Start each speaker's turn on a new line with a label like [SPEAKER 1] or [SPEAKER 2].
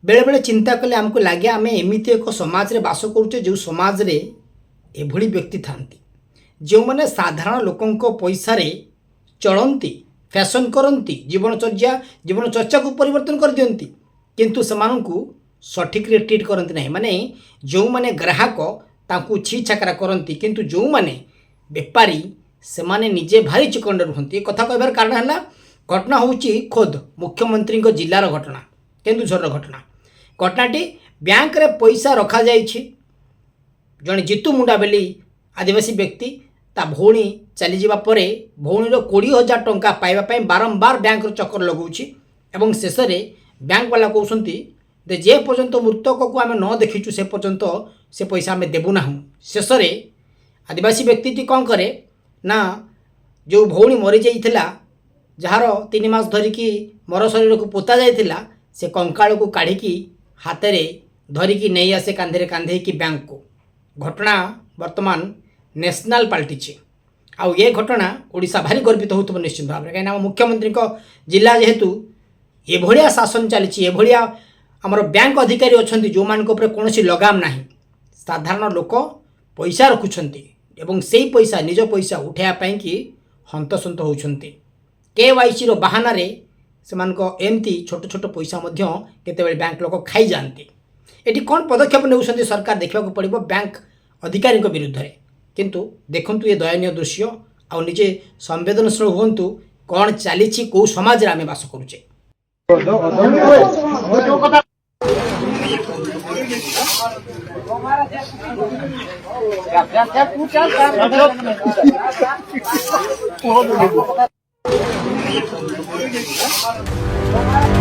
[SPEAKER 1] बेले बेले चिंता कले आमको लगे आम एमती एक समाज रे बास करुचे जो समाज रे एभली व्यक्ति थांती जो मैंने साधारण लोकों पैसा रे चलती फैशन करती जीवन चर्चा को परिवर्तन कर दियंती किंतु सेमानंकु सठिक रे ट्रीट करती नहीं माने जो माने ग्राहक तांकु छी छाकरा करती किंतु जो माने बेपारी से माने निजे भारी चिकंड रुहंती कथा कहबार कारण है घटना होची खोद मुख्यमंत्री जिलार घटना केन्दुझर घटनाटी बैंक रे पैसा रखा जाइछि जने जितु मुंडा बेली आदिवासी व्यक्ति ता भौणी चली जावा परे भौणीर 20,000 टंका पाइबा पई बारंबार बैंक रो चक्कर लगाउछि एवं शेष रे बैंक वाला कहउछंती जे जे पर्यंत मृतक को आमे न देखिछु से पर्यंत से पैसा आमे देबु नाहु। शेष रे आदिवासी व्यक्ति कौन करे ना जो भौणी मरी जाइथिला जार 3 मास धरिकी मर शरीर को पोता जाइथिला से कंकाल को काढ़ी हाथ में धरिकी नहीं आसे कांधे कांधे की बैंक को घटना वर्तमान नेशनल पलटि आउ ये घटना ओडिशा भारी गर्वित हो निश्चित भाव में कहीं मुख्यमंत्री जिला जेहेतु ये भलिया शासन चली एभलिया आमर बैंक अधिकारी अच्छा जो मान कौन लगाम ना साधारण लोक पैसा रखुंट एवं से पैसा निज पैसा उठाइवाई कि हंतसंत होती KYC रो बहाना रे एमती छोट छोट पैसा केते बैंक लोक खाई जाती एटी कौन पदक्षेप नेउछंती सरकार देखा पड़ो बैंक अधिकारी विरुद्ध में किंतु देखंतु ये दयनीय दृश्य आ निजे संवेदनशील हुंतु कौन चली कौ समाज रे आमे बास करूचे।
[SPEAKER 2] Thank you.